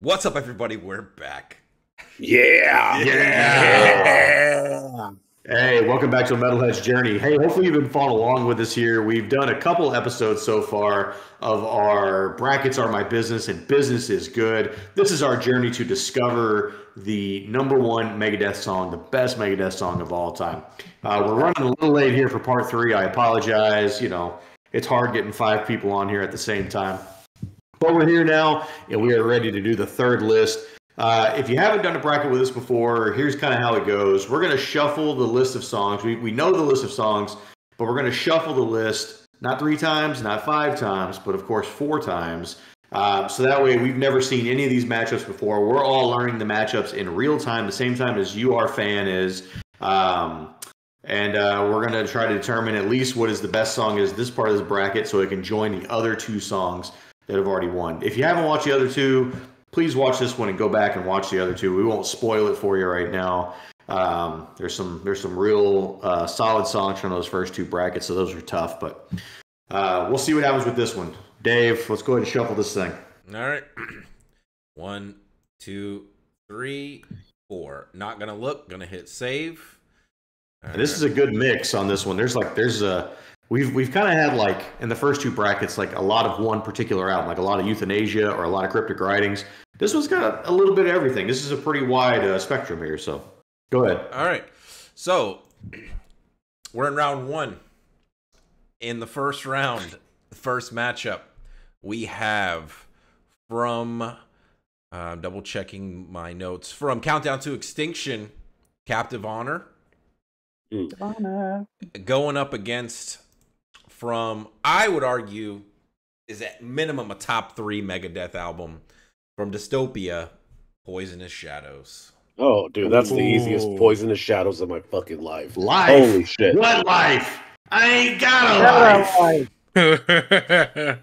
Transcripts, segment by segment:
What's up, everybody? We're back. Yeah. Hey, welcome back to Metalhead's Journey. Hey, hopefully you've been following along with us here. We've done a couple episodes so far of our Brackets Are My Business and Business is Good. This is our journey to discover the #1 Megadeth song, the best Megadeth song of all time. We're running a little late here for part 3. I apologize. You know, it's hard getting 5 people on here at the same time. But we're here now, and we are ready to do the third list. If you haven't done a bracket with us before, here's kind of how it goes. We're going to shuffle the list of songs. We know the list of songs, but we're going to shuffle the list, not 3 times, not 5 times, but of course 4 times. So that way we've never seen any of these matchups before. We're all learning the matchups in real time, the same time as you, our fan, is. We're going to try to determine at least what is the best song is this part of this bracket so it can join the other 2 songs that have already won. If you haven't watched the other 2, please watch this one and go back and watch the other 2. We won't spoil it for you right now. There's some real solid songs from those first 2 brackets, so those are tough. But we'll see what happens with this one. Dave, let's go ahead and shuffle this thing. All right. 1, 2, 3, 4. Not gonna look. Gonna hit save. This is a good mix on this one. We've kind of had, like, in the first 2 brackets, like a lot of one particular album, like a lot of Euthanasia or a lot of Cryptic Writings. This one's got a little bit of everything. This is a pretty wide spectrum here, so go ahead. All right. So we're in round 1. In the first round, the first matchup, we have from, double checking my notes, from Countdown to Extinction, Captive Honor. Going up against, from, I would argue, is at minimum a top 3 Megadeth album, from Dystopia, Poisonous Shadows. Oh, dude, that's the easiest Poisonous Shadows of my fucking life. Holy shit. What life? I ain't got a life.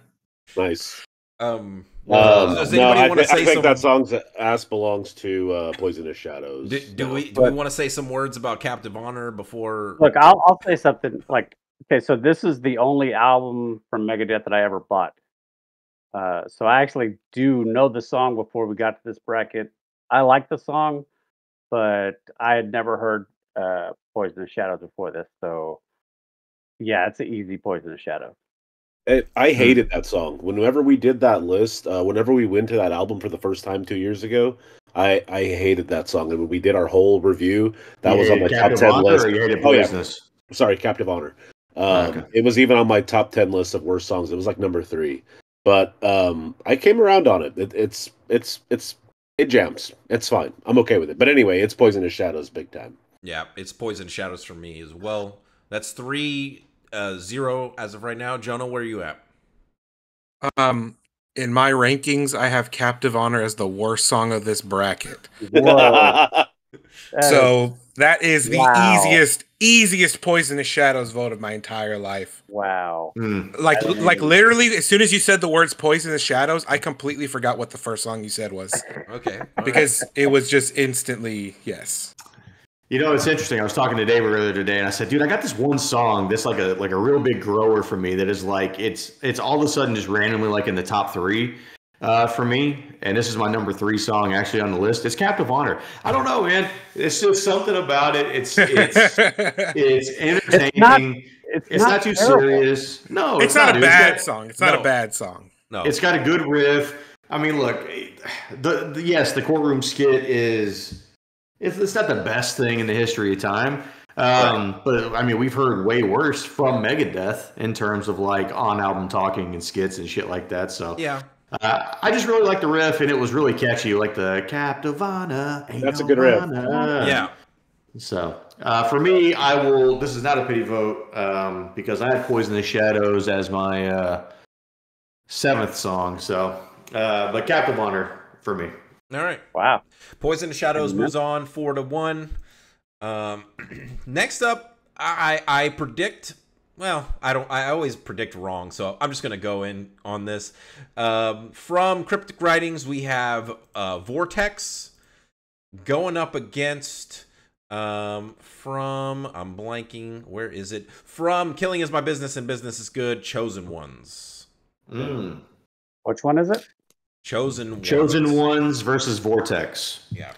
Nice. Does anybody want to say I think some... that song's ass belongs to Poisonous Shadows. Do we want to say some words about Captive Honor before? Look, I'll say something. Like, okay, so this is the only album from Megadeth that I ever bought. So I actually do know the song before we got to this bracket. I like the song, but I had never heard Poisonous Shadows before this. So yeah, it's an easy Poisonous Shadow. I hated that song. Whenever we did that list, whenever we went to that album for the first time 2 years ago, I hated that song. And when we did our whole review, that was on my top 10 list. Or you hated Poisonous? Yeah. Sorry, Captive Honor. Okay. It was even on my top 10 list of worst songs. It was like number 3. But I came around on it. It jams. It's fine. I'm okay with it. But anyway, it's Poisonous Shadows big time. Yeah, it's Poisonous Shadows for me as well. That's 3-0 as of right now. Jonah, where are you at? In my rankings, I have Captive Honor as the worst song of this bracket. Whoa. So that is the easiest Poisonous Shadows vote of my entire life. Wow. Like literally, as soon as you said the words Poisonous Shadows, I completely forgot what the first song you said was. Okay. Because it was just instantly, yes. You know, it's interesting. I was talking to Dave earlier today, and I said, dude, I got this one song that's like a real big grower for me that is like, it's all of a sudden just randomly like in the top 3 for me. And this is my number 3 song actually on the list. It's Captive Honor. I don't know, man. It's just something about it. It's entertaining. It's not too serious. No, it's not a bad song. It's not a bad song. No. It's got a good riff. I mean, look, the courtroom skit is... It's not the best thing in the history of time, but I mean, we've heard way worse from Megadeth in terms of like on-album talking and skits and shit like that. So yeah, I just really like the riff, and it was really catchy, like the Captive Honor. That's a good riff. Yeah. So for me, I will. This is not a pity vote because I had Poisonous Shadows as my 7th song. So, but Captive Honor for me. All right. Wow. Poisonous Shadows moves on 4-1. Next up, I predict. Well, I don't. I always predict wrong, so I'm just gonna go in on this. From Cryptic Writings, we have Vortex going up against. I'm blanking. Where is it? From Killing Is My Business and Business Is Good. Chosen Ones. Which one is it? Chosen Ones versus Vortex. Yeah.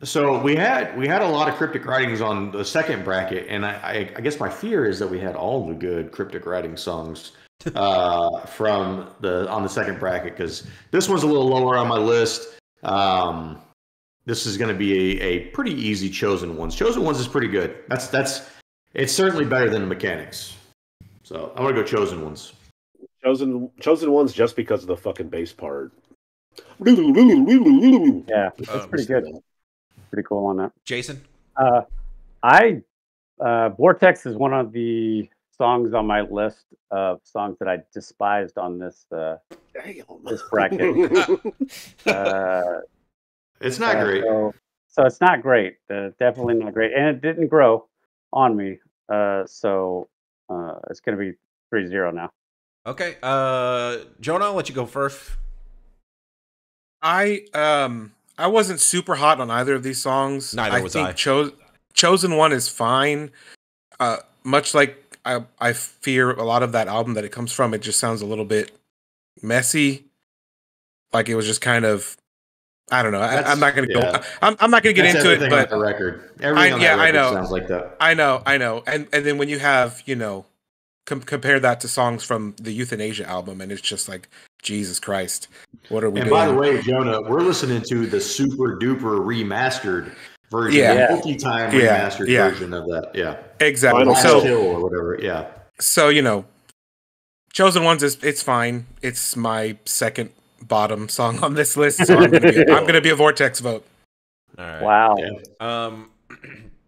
So we had a lot of cryptic writings on the second bracket, and I guess my fear is that we had all the good cryptic writing songs from on the second bracket, because this one's a little lower on my list. This is going to be a pretty easy Chosen Ones. Chosen Ones is pretty good. It's certainly better than the Mechanics. So I'm gonna go Chosen Ones. Chosen Ones just because of the fucking bass part. Yeah, that's pretty good. Pretty cool on that. Jason? Vortex is one of the songs on my list of songs that I despised on this bracket. It's not great. So it's not great. Definitely not great, and it didn't grow on me. So it's going to be 3-0 now. Okay, Jonah, I'll let you go first. I wasn't super hot on either of these songs. Neither was I. Chosen One is fine. Much like I fear a lot of that album that it comes from, it just sounds a little bit messy. Like it was just kind of, I don't know. I'm not going to go. I'm not going to get into it. But on the record, everything on that record sounds like that. I know. And then when you have, compare that to songs from the Euthanasia album, and it's just like, Jesus Christ, what are we doing? And by the way, Jonah, we're listening to the super duper remastered version, multi-time remastered version of that. Yeah, exactly. Or whatever. Yeah. So Chosen Ones it's fine. It's my second bottom song on this list, so I'm gonna be a Vortex vote. All right. Wow. Yeah.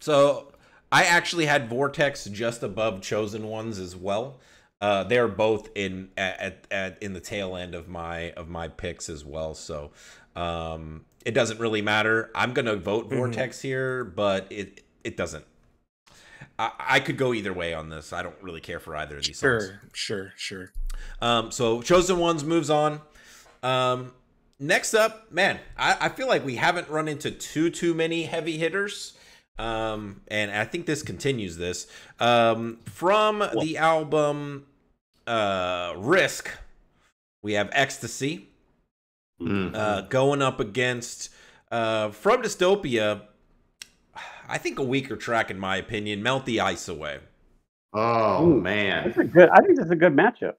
So I actually had Vortex just above Chosen Ones as well. They're both in the tail end of my picks as well. So it doesn't really matter. I'm gonna vote Vortex here, but it doesn't. I could go either way on this. I don't really care for either of these songs. Sure. So Chosen Ones moves on. Next up, man, I feel like we haven't run into too many heavy hitters. And I think this continues this. From the album Risk, we have Ecstasy going up against from Dystopia, I think a weaker track in my opinion, Melt the Ice Away. Oh man. I think this is a good matchup.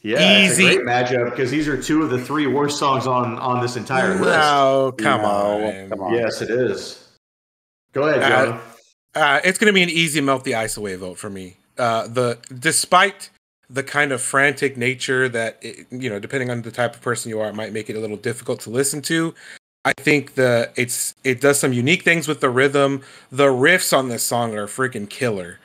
Yeah, it's a great matchup because these are two of the three worst songs on this entire list. Oh, come on. Yes, it is. Go ahead, Jonah. It's going to be an easy Melt the Ice Away vote for me. Despite the kind of frantic nature that, depending on the type of person you are, it might make it a little difficult to listen to. I think it does some unique things with the rhythm. The riffs on this song are freaking killer.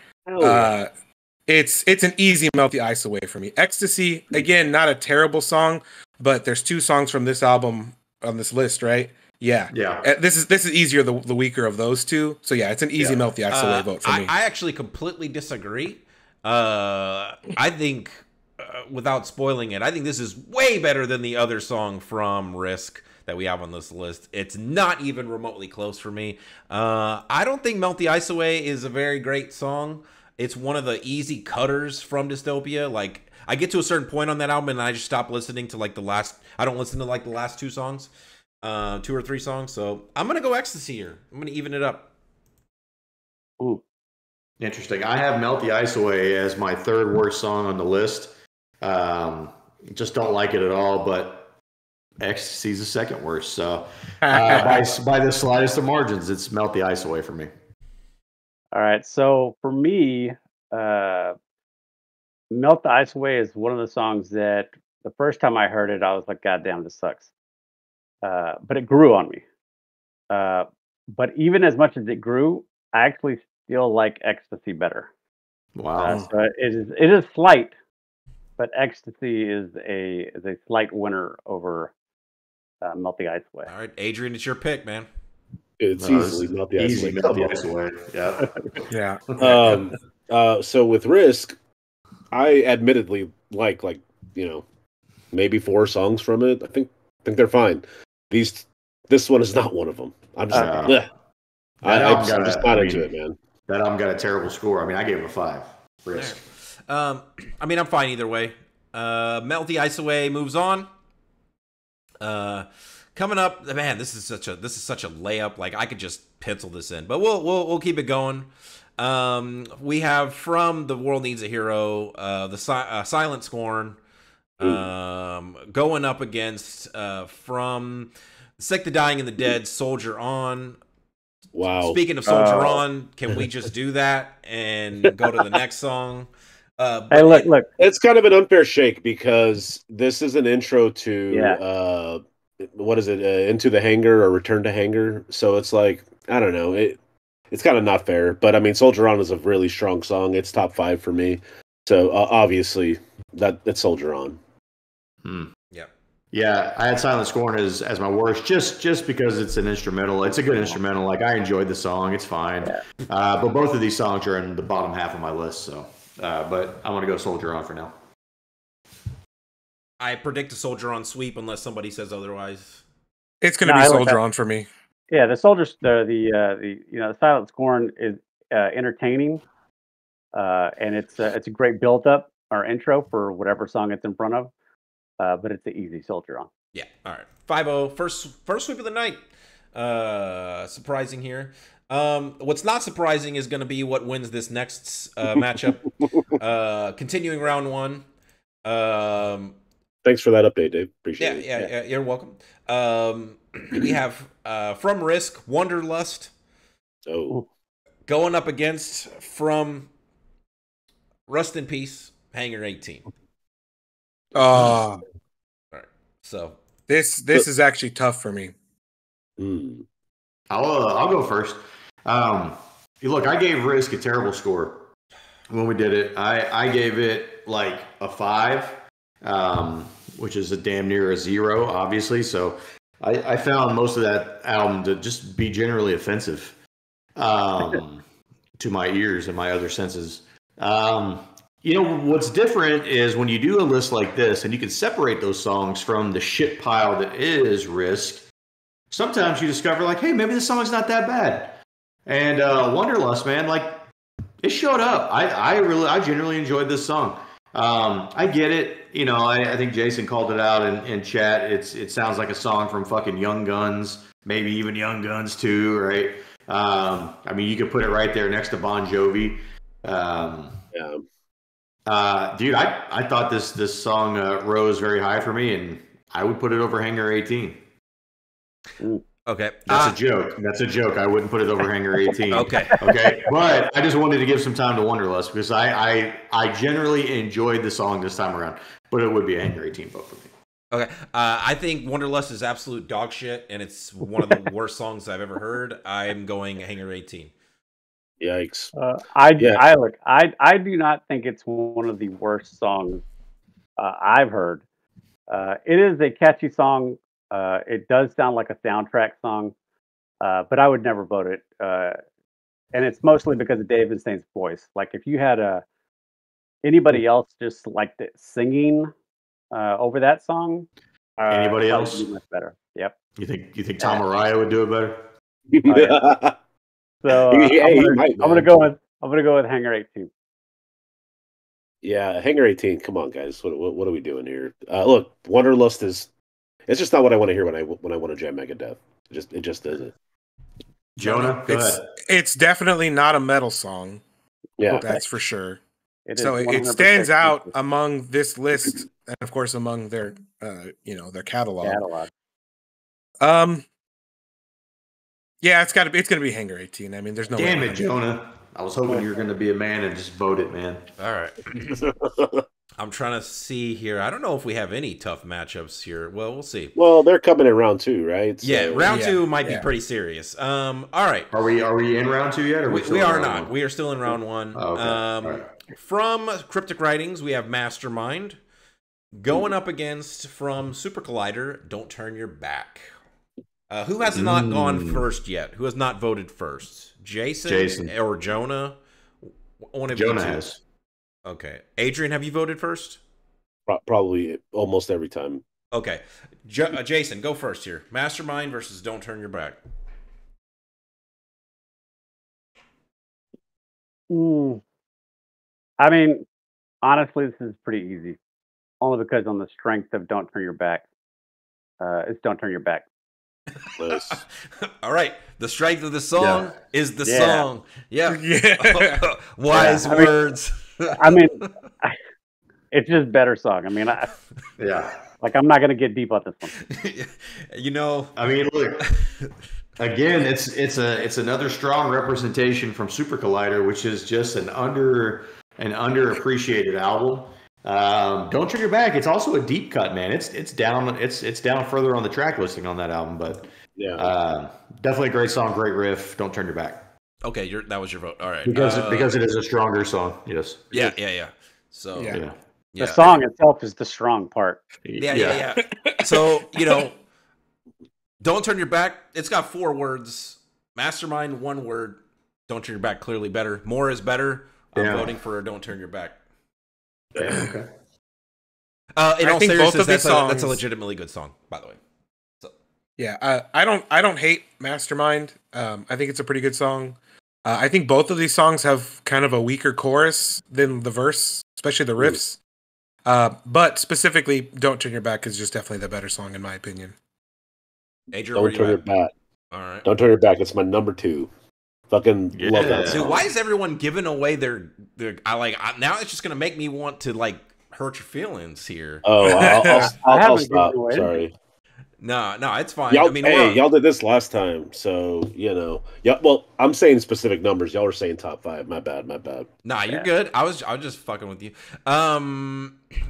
It's an easy Melt the Ice Away for me. Ecstasy, again, not a terrible song, but there's two songs from this album on this list, right? Yeah. This is easier, the weaker of those two. So yeah, it's an easy Melt the Ice Away vote for me. I actually completely disagree. I think, without spoiling it, I think this is way better than the other song from Risk that we have on this list. It's not even remotely close for me. I don't think Melt the Ice Away is a very great song. It's one of the easy cutters from Dystopia. Like, I get to a certain point on that album and I just stop listening to I don't listen to the last two songs. 2 or 3 songs. So I'm going to go Ecstasy here. I'm going to even it up. Ooh. Interesting. I have Melt the Ice Away as my third worst song on the list. Just don't like it at all, but Ecstasy's the second worst. So by the slightest of margins, it's Melt the Ice Away for me. All right. So for me, Melt the Ice Away is one of the songs that the first time I heard it, I was like, God damn, this sucks. But it grew on me. But even as much as it grew, I actually still like Ecstasy better. Wow. So it is slight, but Ecstasy is a slight winner over Melt the Ice Away. All right, Adrian, it's your pick, man. It's easily Melt the Ice Away. Melt the Ice Away. Yeah. Yeah. So with Risk, I admittedly like maybe 4 songs from it. I think they're fine. This one is not one of them. I'm just I'm just not into it, man. That album got a terrible score. I mean, I gave it a 5. Risk. I mean, I'm fine either way. Melt the Ice Away moves on. Coming up, man, this is such a layup. Like I could just pencil this in, but we'll keep it going. We have from The World Needs a Hero, the Silent Scorn, going up against from Sick, the Dying, and the Dead, Soldier On. Wow. Speaking of Soldier On, can we just do that and go to the next song? Hey, look. It's kind of an unfair shake because this is an intro to what is it? Into the Hangar or Return to Hangar. So it's like, I don't know. It's kind of not fair. But I mean, Soldier On is a really strong song. It's top 5 for me. So obviously that's Soldier On. Yeah. Yeah, I had Silent Scorn as my worst, just because it's an instrumental. It's a good instrumental. Like I enjoyed the song. It's fine. But both of these songs are in the bottom half of my list. So, but I want to go Soldier On for now. I predict a Soldier On sweep unless somebody says otherwise. It's going to be Soldier On for me. Yeah, the the Silent Scorn is entertaining, and it's a great build up or intro for whatever song it's in front of. But it's an easy Soldier On. Yeah. All right. 5-0. First sweep of the night. Surprising here. What's not surprising is going to be what wins this next matchup. Continuing round 1. Thanks for that update, Dave. Appreciate it. Yeah, you're welcome. We have from Risk, Wanderlust. Oh. Going up against from Rust in Peace, Hangar 18. All right. So this is actually tough for me. I'll go first. Look, I gave Risk a terrible score when we did it. I gave it like a 5, which is a damn near a 0, obviously. So I found most of that album to just be generally offensive to my ears and my other senses. What's different is when you do a list like this and you can separate those songs from the shit pile that is Risk, sometimes you discover like, hey, maybe this song's not that bad. And Wanderlust, man, like it showed up. I genuinely enjoyed this song. I get it. I think Jason called it out in chat. It sounds like a song from fucking Young Guns, maybe even Young Guns 2, right? I mean, you could put it right there next to Bon Jovi. Dude, I thought this song rose very high for me, and I would put it over Hangar 18. Okay. That's a joke. That's a joke. I wouldn't put it over Hangar 18. Okay. But I just wanted to give some time to Wanderlust because I generally enjoyed the song this time around, but it would be a Hangar 18 vote for me. Okay. I think Wanderlust is absolute dog shit, and it's one of the worst songs I've ever heard. I'm going Hangar 18. Yikes. I do not think it's one of the worst songs I've heard. It is a catchy song. It does sound like a soundtrack song, but I would never vote it. And it's mostly because of Dave Mustaine's voice. Like if you had anybody else just like singing over that song, anybody else would be much better. Yep. You think Tom Araya would do it better? Yeah. So I'm gonna go with Hangar 18. Yeah, Hangar 18. Come on, guys. What are we doing here? Look, Wanderlust it's just not what I want to hear when I want to jam Megadeth. It just isn't. Jonah, go ahead. It's definitely not a metal song. Yeah, that's for sure. So it stands out among this list, and of course among their their catalog. Yeah, it's gonna be Hangar 18. I mean, there's no. Damn it, Jonah! I was hoping you were going to be a man and just vote it, man. All right. I'm trying to see here. I don't know if we have any tough matchups here. Well, we'll see. Well, they're coming in round 2, right? So, yeah, round 2 might be pretty serious. All right. Are we in round 2 yet? Or we are not. 1? We are still in round 1. Oh, okay. Right. From Cryptic Writings, we have Mastermind. Going up against from Super Collider, Don't Turn Your Back. Who has not gone first yet? Who has not voted first? Jason. Or Jonah? Jonah has. Okay. Adrian, have you voted first? Probably almost every time. Okay. Jason, go first here. Mastermind versus Don't Turn Your Back. I mean, honestly, this is pretty easy. Only because on the strength of Don't Turn Your Back. It's "Don't Turn Your Back." Nice. All right. The strength of the song is the song. Yeah. Yeah. Wise words. I mean, it's just better song. I mean, like I'm not gonna get deep on this one. You know, I mean, look. Again, it's another strong representation from Super Collider, which is just an underappreciated album. Don't Turn Your Back. It's also a deep cut, man. It's down further on the track listing on that album, but definitely a great song, great riff. Don't Turn Your Back. Okay, that was your vote. All right, because it is a stronger song. Yes. Yeah. So Yeah. The song itself is the strong part. Yeah. So Don't Turn Your Back. It's got 4 words. Mastermind, 1 word. Don't Turn Your Back, clearly better. More is better. I'm voting for Don't Turn Your Back. Yeah, okay. In all seriousness, that's a legitimately good song, by the way. So. Yeah, I don't hate Mastermind. I think it's a pretty good song. I think both of these songs have kind of a weaker chorus than the verse, especially the riffs. But specifically, Don't Turn Your Back is just definitely the better song in my opinion. Adrian, Don't Turn Your Back. All right. Don't Turn Your Back. It's my number 2. Fucking love that song. Dude, why is everyone giving away their now it's just gonna make me want to like hurt your feelings here. Oh, I'll stop. Sorry. No, it's fine. Y'all, I mean, y'all did this last time, so Yeah, well, I'm saying specific numbers. Y'all are saying top 5. My bad. Nah, you're good. I was just fucking with you. All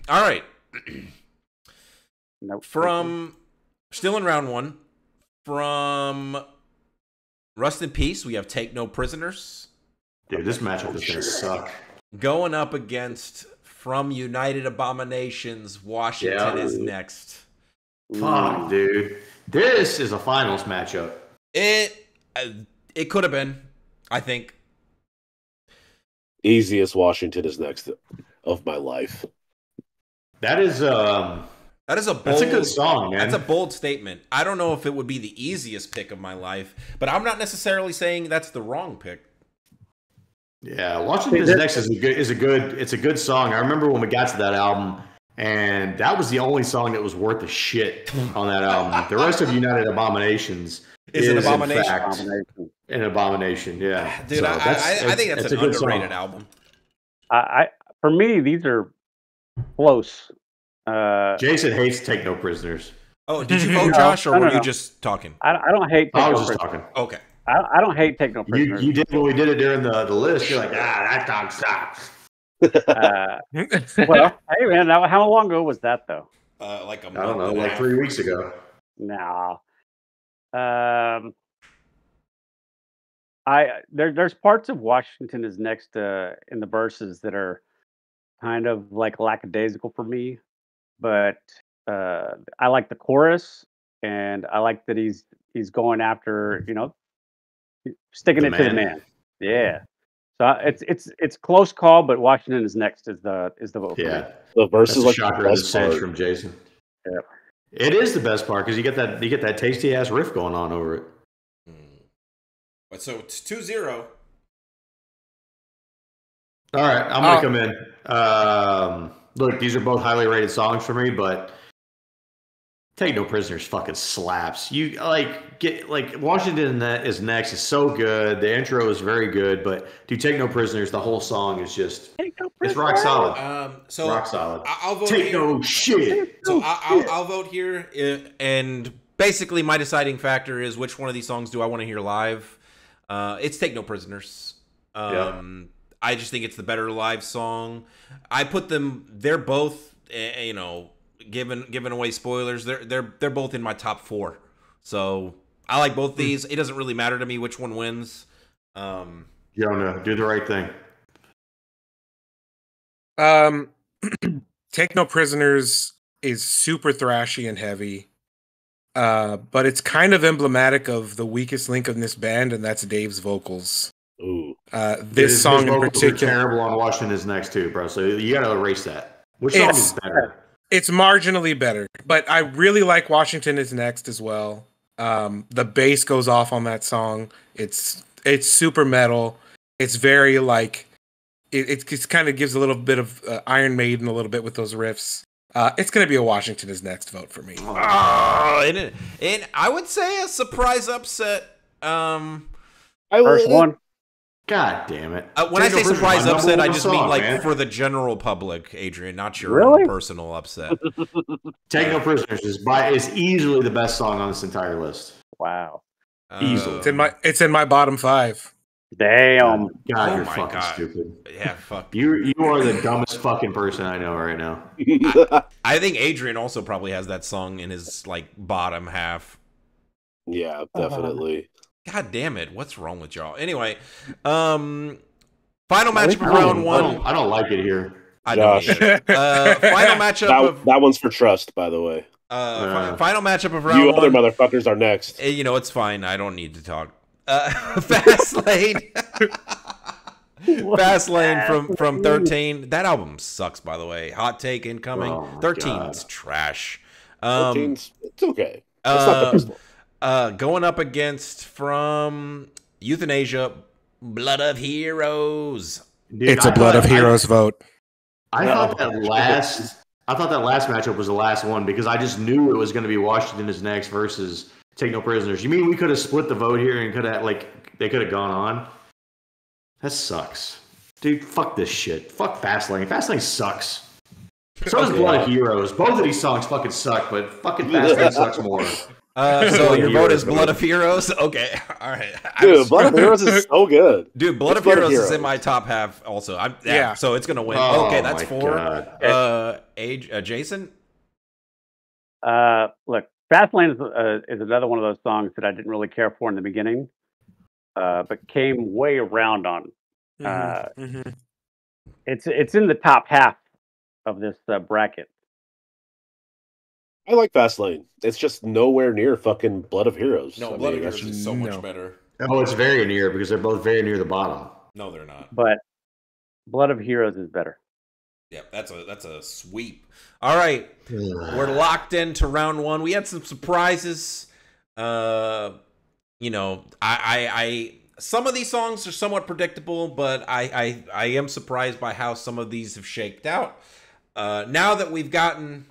right. Nope. From still in round 1, from Rust in Peace, we have Take No Prisoners. Dude, this matchup is gonna suck. Going up against From United Abominations, Washington is next. Fuck, dude. This is a finals matchup. It could have been, I think. Easiest Washington is next of my life. That's a good song, man. That's a bold statement. I don't know if it would be the easiest pick of my life, but I'm not necessarily saying that's the wrong pick. Yeah, Washington's Next is a good song. I remember when we got to that album, and that was the only song that was worth a shit on that album. The rest of United Abominations is an abomination. An abomination, yeah. Dude, so I think that's an underrated album. For me, these are close. Jason hates Take No Prisoners. Oh, did you vote, Josh, or were you just talking? I don't hate Take I No was just Prisoners. talking. Okay. I don't hate Take No Prisoners. You did when we did it during the list. You're like, that song sucks. Well, hey man, how long ago was that though? Like a month. I don't know, like 3 weeks ago. No. There's parts of Washington is Next in the verses that are kind of like lackadaisical for me, but I like the chorus, and I like that he's going after sticking it to the man. Yeah. So it's close call, but Washington is Next is the vote. Yeah, the verse is like shocker of the cinch from Jason. Yeah, it is the best part because you get that tasty ass riff going on over it. But so it's 2-0. All right, I'm gonna come in. Look, these are both highly rated songs for me, but Take No Prisoners fucking slaps. You Washington is Next is so good. The intro is very good, but Take No Prisoners, the whole song is just it's rock solid. So rock solid. I'll vote Take here. no shit. So I'll vote here, and basically my deciding factor is which one of these songs do I want to hear live. It's Take No Prisoners. I just think it's the better live song. I put them. They're both, giving away spoilers. They're both in my top 4. So I like both these. It doesn't really matter to me which one wins. Jonah, do the right thing. Take No Prisoners is super thrashy and heavy. But it's kind of emblematic of the weakest link in this band, and that's Dave's vocals. Ooh. This song in particular, terrible on Washington is Next too, bro. So you got to erase that. Which song is better? It's marginally better, but I really like Washington is Next as well. The bass goes off on that song. It's super metal. It's very like it kind of gives a little bit of Iron Maiden a little bit with those riffs. It's going to be a Washington is next vote for me. And I would say a surprise upset. First one. God damn it! When I say surprise upset, I just mean like man. for the general public, Adrian, not your Really? own personal upset. Take No Prisoners is easily the best song on this entire list. Wow. Easily. It's in my bottom 5. Damn. God, Oh you're my fucking God. stupid. Yeah, fuck. You are the dumbest fucking person I know right now. I think Adrian also probably has that song in his like bottom half. Yeah, definitely. God damn it! What's wrong with y'all? Anyway, final matchup of round one. I don't like it here. I don't Josh. either. Final matchup That one's for trust, by the way. final matchup of round You one. other motherfuckers are next. You know, it's fine. I don't need to talk. Fastlane. Fastlane from 13. That album sucks, by the way. Hot take incoming. Oh my 13's trash. 13's, it's okay. It's not the best one. Going up against from Euthanasia, Blood of Heroes. Dude, It's a Blood of Heroes vote. I thought that last matchup was the last one because I just knew it was going to be Washington is next versus Take No Prisoners. You mean we could have split the vote here and they could have gone on? That sucks. Dude, fuck this shit. Fuck Fastlane. Fastlane sucks. So does Blood of Heroes. Both of these songs fucking suck, but fucking Fastlane sucks more. So your vote is Blood of Heroes? Okay. All right. Dude, Blood of Heroes is so good. Dude, Blood of Heroes is in my top half also. Yeah. So it's going to win. Oh, okay, that's my 4. Jason? Look, Fastlane is another one of those songs that I didn't really care for in the beginning, but came way around on. It's in the top half of this bracket. I like Fastlane. It's just nowhere near fucking Blood of Heroes. No, I Blood mean, of Heroes is so much better. Oh, it's very near because they're both very near the bottom. No, they're not. But Blood of Heroes is better. Yeah, that's a sweep. All right, we're locked into round one. We had some surprises. You know, I some of these songs are somewhat predictable, but I am surprised by how some of these have shaked out. Now that we've gotten,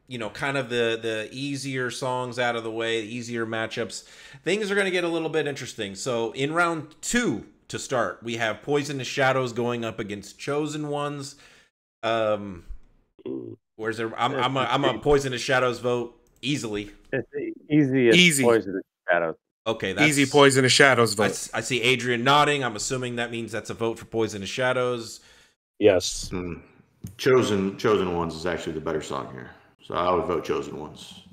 you know, kind of the easier songs out of the way, the easier matchups, things are going to get a little bit interesting. So in round 2 to start, we have Poisonous Shadows going up against Chosen Ones. Where's there? I'm a Poisonous Shadows vote easily. It's easy. Poisonous Shadows. Okay, that's easy. Poisonous Shadows vote. I see Adrian nodding. I'm assuming that means that's a vote for Poisonous Shadows. Yes. Chosen Ones is actually the better song here. So I would vote Chosen Ones.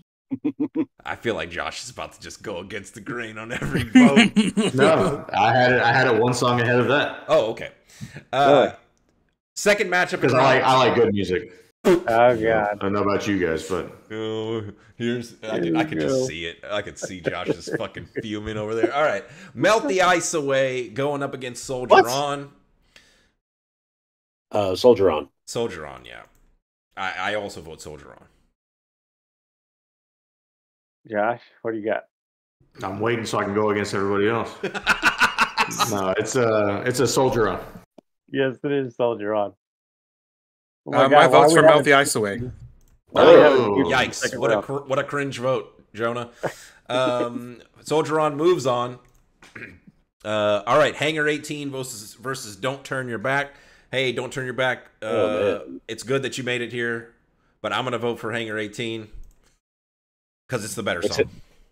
I feel like Josh is about to just go against the grain on every vote. No, I had it one song ahead of that. Oh, okay. Second matchup because I like good music. Oh God! I don't know about you guys, but I can just see it. I can see Josh just fucking fuming over there. All right, Melt the Ice Away going up against Soldier On. Soldier On. Soldier On, yeah. I also vote Soldier On. Josh, what do you got? I'm waiting so I can go against everybody else. No, it's a Soldier On. Yes, it is Soldier On. Oh my vote's for Melt the Ice Away. Yikes! What a cringe vote, Jonah. Soldier On moves on. All right, Hangar 18 versus Don't Turn Your Back. Hey, Don't Turn Your Back. It's good that you made it here, but I'm gonna vote for Hangar 18 because it's the better song.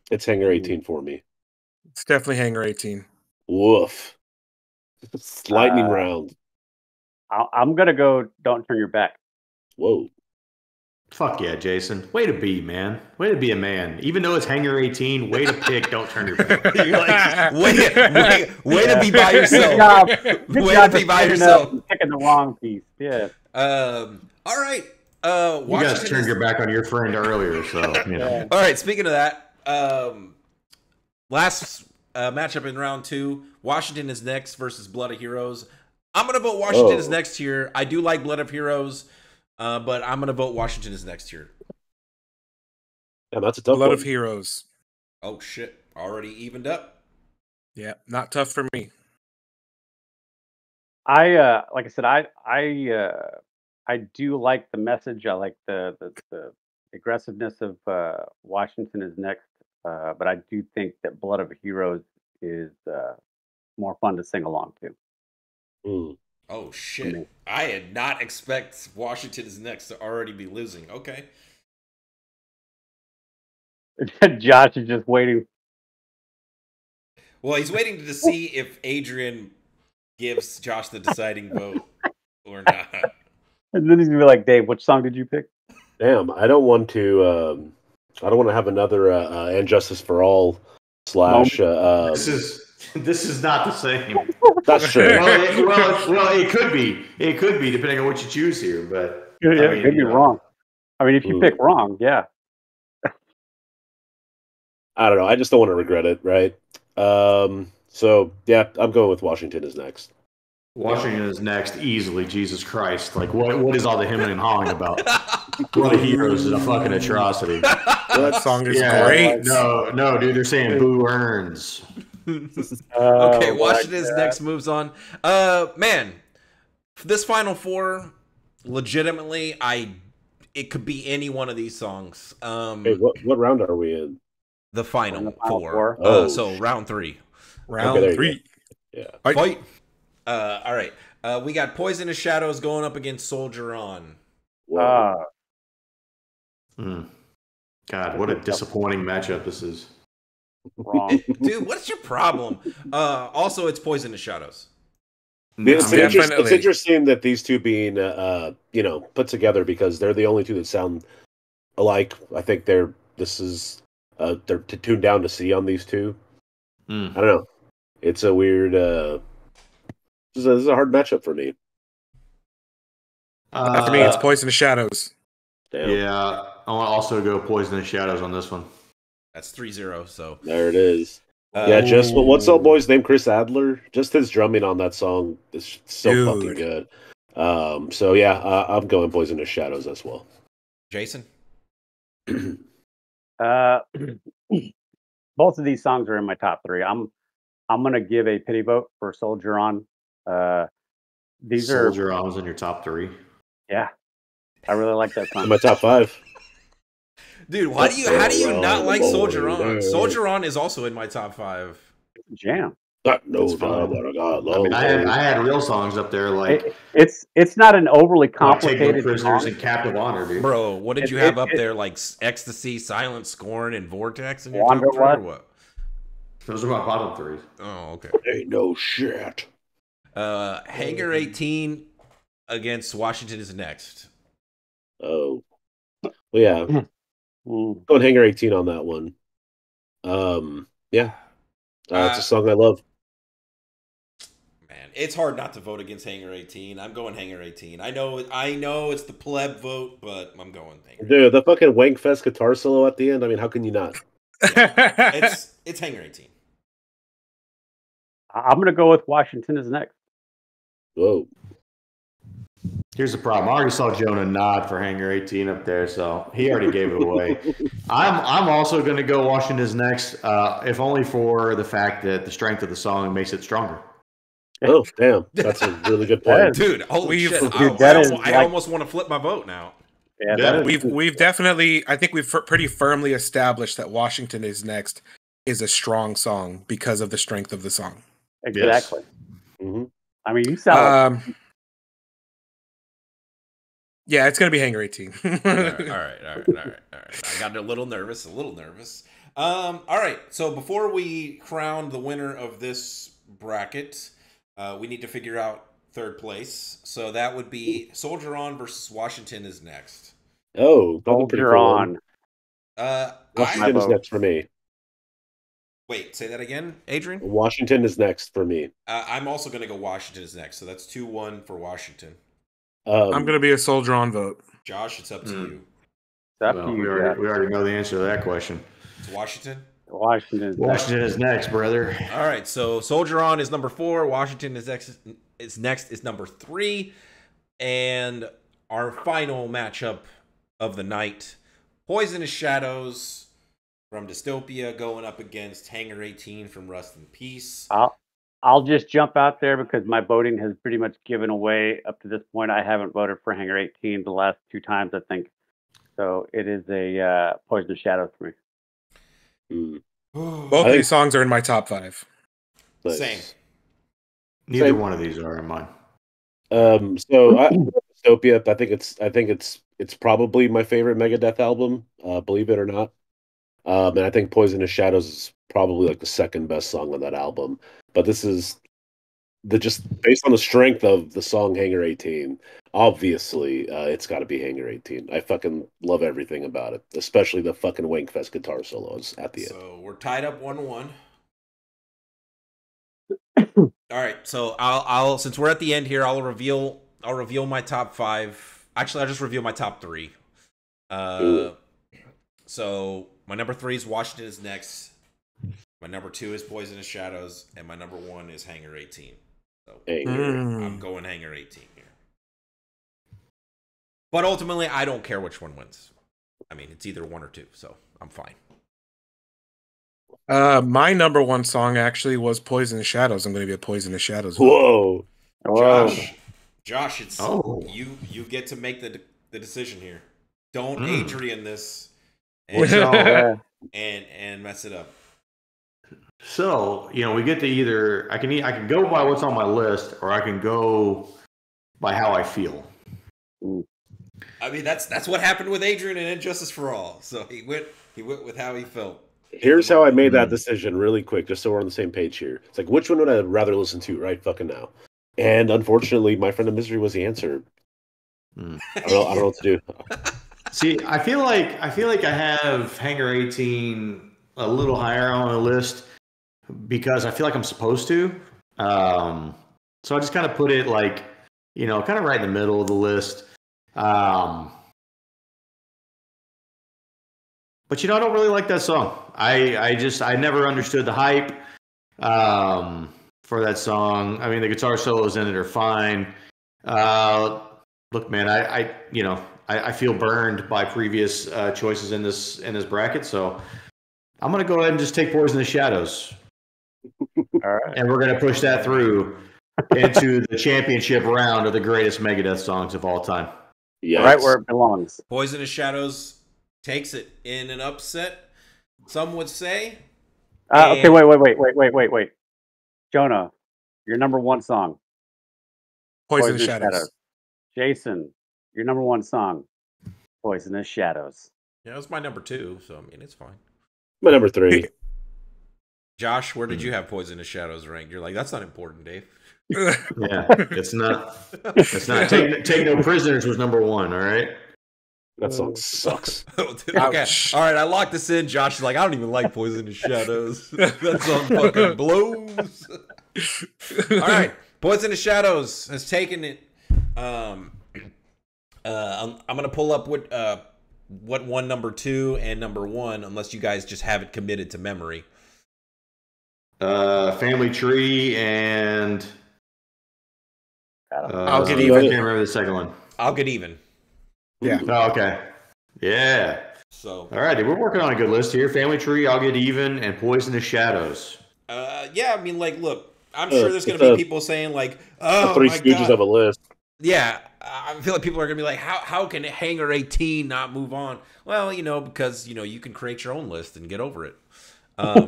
It's Hangar 18 for me. It's definitely Hangar 18. Woof. It's lightning round. I'm gonna go Don't Turn Your Back. Whoa. Fuck yeah, Jason. Way to be, man. Way to be a man. Even though it's Hangar 18, way to pick Don't Turn Your Back. You're like, way to be by yourself. Good job to be by yourself. Picking the wrong piece. Yeah. All right. You guys turned your back on your friend earlier, so you know. All right. Speaking of that, last matchup in round 2, Washington is next versus Blood of Heroes. I'm gonna vote Washington is next here. I do like Blood of Heroes, but I'm gonna vote Washington is next here. Yeah, that's a tough Blood one. of Heroes. Oh shit! Already evened up. Yeah, not tough for me. Like I said, I do like the message. I like the aggressiveness of Washington is next, but I do think that Blood of Heroes is more fun to sing along to. Mm. Oh for shit! me. I did not expect Washington is next to already be losing. Okay. Josh is just waiting. Well, he's waiting to see if Adrian gives Josh the deciding vote or not. And then he's gonna be like, Dave, which song did you pick? Damn, I don't want to. I don't want to have another "And Justice for All" slash. This is not the same. That's true. It could be. It could be depending on what you choose here. But Yeah, I it mean, could be you know. wrong. I mean, if you pick wrong, yeah. I don't know. I just don't want to regret it, right? So yeah, I'm going with Washington is next. Washington is next easily. Jesus Christ! Like what is all the hemming and hawing about? Blood of Heroes is a fucking atrocity. That song is great. No, dude. They're saying boo earns. Okay, Washington's next moves on. Man, this Final Four, legitimately, it could be any one of these songs. Hey, what round are we in? The final four. four. Oh, So round 3. Round Okay, there you 3. Yeah. Fight. All right. We got Poisonous Shadows going up against Soldier On. Whoa. God, what a disappointing matchup this is. Wrong. Dude, what's your problem? Also, it's Poisonous Shadows. It's Definitely. interesting that these two being put together because they're the only two that sound alike. I think they're tuned down to C on these two. I don't know. It's a weird. This is a hard matchup for me. For me, it's Poisonous Shadows. Damn. Yeah, I want to also go Poisonous Shadows on this one. That's 3-0. So There it is. Yeah, just what's up, boys? Named Chris Adler. Just his drumming on that song is so fucking good. So yeah, I'm going Poisonous Shadows as well. Jason. Both of these songs are in my top 3. I'm gonna give a pity vote for Soldier On. Soldier On was in your top 3. Yeah, I really like that song. In my top 5. Dude, how do you not like Soldier On? Soldier On is also in my top 5. Jam. I mean, I had real songs up there like It's not an overly Take No complicated Prisoners song. and Captive Honor, dude. Bro, what did you have up there? Like Ecstasy, Silent Scorn, and Vortex in your top 3 or what? Those are my bottom 3. Oh, okay. Ain't no shit. Hangar 18 against Washington is next. Oh. Well, yeah. Going Hangar 18 on that one. Yeah. It's a song I love. Man, it's hard not to vote against Hangar 18. I'm going Hangar 18. I know it's the pleb vote, but I'm going Hangar. Dude, the fucking Wankfest guitar solo at the end. I mean, how can you not? Yeah, it's Hangar 18. I'm gonna go with Washington is next. Whoa. Here's the problem. I already saw Jonah nod for Hangar 18 up there, so he already gave it away. I'm also going to go Washington's next, if only for the fact that the strength of the song makes it stronger. Oh, damn. That's a really good point. Dude, holy shit. Dude, I almost want to flip my vote now. Yeah, we've definitely, I think we've pretty firmly established that Washington is next is a strong song because of the strength of the song. Exactly. Yes. Mm-hmm. I mean, you sound like... Yeah, it's going to be Hangar 18. All right. I got a little nervous. All right, so before we crown the winner of this bracket, we need to figure out third place. So that would be Soldier On versus Washington is next. Oh, Soldier On. Washington is next for me. Wait, say that again, Adrian? Washington is next for me. I'm also going to go Washington is next. So that's 2-1 for Washington. I'm going to be a Soldier On vote. Josh, it's up to you. We already know the answer to that question. It's Washington? Washington is next, brother. All right, so Soldier On is number 4. Washington is next is number 3. And our final matchup of the night, Poisonous Shadows from Dystopia going up against Hangar 18 from Rust in Peace. I'll just jump out there because my voting has pretty much given away up to this point. I haven't voted for Hangar 18 the last 2 times, I think. So it is a Poison Shadows for me. Both of these songs are in my top 5. Nice. Same. Neither one of these are in mine. Dystopia. I think it's probably my favorite Megadeth album. Believe it or not. And I think Poisonous Shadows is probably like the second best song on that album. But this is just based on the strength of the song Hangar 18. Obviously, it's got to be Hangar 18. I fucking love everything about it, especially the fucking Wankfest guitar solos at the end. So we're tied up 1-1. All right, so I'll since we're at the end here, I'll reveal my top 5. Actually, I'll just reveal my top 3. So my number 3 is Washington Is Next. My number 2 is Poisonous Shadows, and my number 1 is Hangar 18. So I'm going Hangar 18 here. But ultimately, I don't care which one wins. I mean, it's either 1 or 2, so I'm fine. My number 1 song actually was Poisonous Shadows. I'm going to be a Poisonous Shadows. Whoa. Josh, it's you get to make the decision here. Don't Adrian this and mess it up. So, we get to either I can go by what's on my list, or I can go by how I feel. I mean, that's what happened with Adrian and Injustice for All. So he went with how he felt. Here's how I made that decision really quick, just so we're on the same page here. It's like, which one would I rather listen to right fucking now? And unfortunately, My Friend of Misery was the answer. I don't know what to do. See, I feel like I have Hangar 18 a little higher on the list because I feel like I'm supposed to. So I just kind of put it like, kind of right in the middle of the list. But I don't really like that song. I never understood the hype for that song. I mean, the guitar solos in it are fine. Look, man, I feel burned by previous choices in this bracket, so I'm gonna go ahead and just take Poisonous Shadows. All right, and we're gonna push that through into the championship round of the greatest Megadeth songs of all time. Yeah, right where it belongs. Poisonous Shadows takes it in an upset, some would say. Okay, wait. Jonah, your number 1 song. Poisonous Shadows. Jason, your number 1 song. Poisonous Shadows. Yeah, it was my number 2, so I mean it's fine. My number 3. Josh, where did you have Poisonous Shadows ranked? You're like, that's not important, Dave. Yeah, it's not. Take No Prisoners was number 1. All right. That song sucks. Okay, all right. I locked this in. Josh is like, I don't even like Poisonous Shadows. That song fucking blows. All right, Poisonous Shadows has taken it. I'm gonna pull up what won number 2 and number 1, unless you guys just have it committed to memory. Family Tree and I'll Get Even. I Even. can't remember the second one. I'll Get Even. Yeah. Oh, okay. Yeah. So. All right, we're working on a good list here. Family Tree, I'll Get Even, and Poisonous Shadows. Yeah. I mean, like, look, I'm sure there's gonna be people saying like, "Oh, Three my Stooges God." of a list. Yeah, I feel like people are gonna be like, "How can Hangar 18 not move on?" Well, because you can create your own list and get over it. There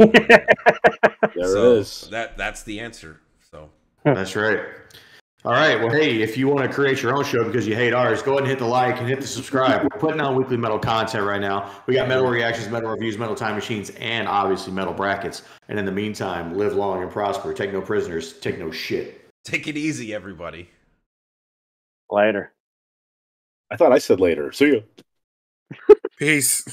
it is. That's the answer. So that's right. All right. Well, hey, if you want to create your own show because you hate ours, go ahead and hit the like and hit the subscribe. We're putting out weekly metal content right now. We got metal reactions, metal reviews, metal time machines, and obviously metal brackets. And in the meantime, live long and prosper. Take no prisoners. Take no shit. Take it easy, everybody. Later. I thought I said later. See you. Peace.